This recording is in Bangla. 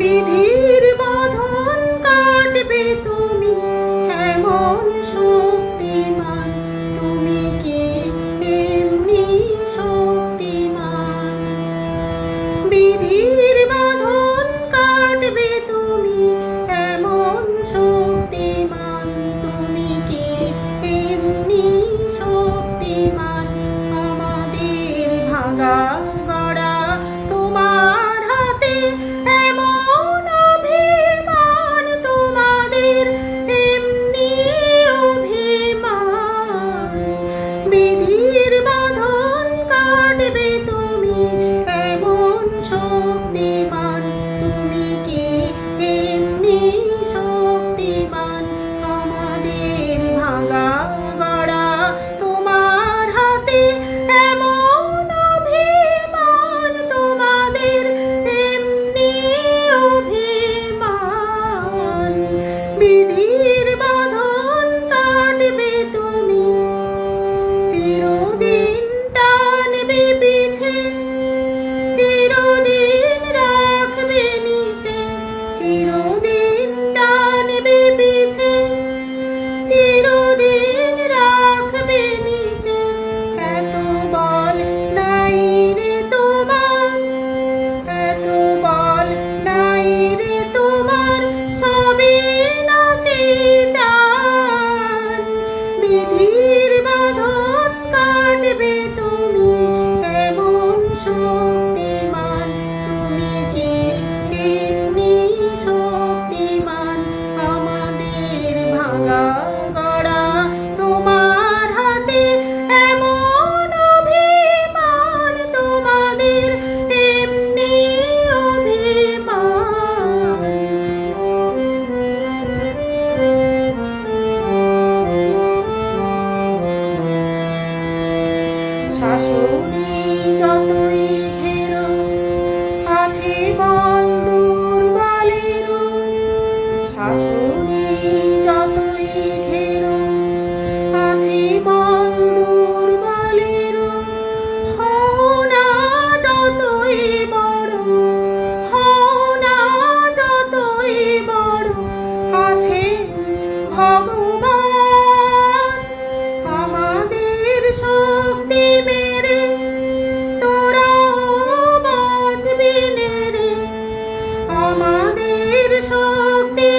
বিধির বাঁধন কাটবে তুমি এমন শক্তিমান, তুমি কি এমনি শক্তিমান? বিধির বাঁধন কাটবে তুমি এমন শক্তিমান, তুমি কি এমনি শক্তিমান? আমাদের ভাঙা গড়া তোমার হাতে এমন অভিমান, তোমাদের এমনি অভিমান। বিধির বাঁধন কাটবে তুমি এমন শক্তিমান, তুমি কি এমনি শক্তিমান? আমাদের ভাঙা গড়া তোমার হাতে এমন অভিমান, তোমাদের এমনি অভিমান। বিধির বাঁধন কাটবে তুমি চিরদিন টানবে পিছে, চিরদিন রাখবে নিচে, চিরদিন টানবে পিছে, চিরদিন রাখবে নিচে। এত বল নাই রে তোমার, এত বল নাই রে তোমার, সবে নাশি টান। বিধির বাঁধন কাটবে তুমি এমন শক্তিমান, তুমি কি এমনি শক্তিমান? আমাদের ভাঙা গড়া তোমার হাতে এমন অভিমান, তোমাদের এমনি অভিমান। শাশুড়ি যতই ঘেরো আছে বল দুর্বলেরও, শাশুড়ি যতই ঘেরো আছে বল দুর্বলেরও। হও না যতই বড়, হও না যতই বড়, আছে ভগবান। আমাদের শক্তি মেরে তোরাও বাঁচবি নে রে, আমাদের শক্তি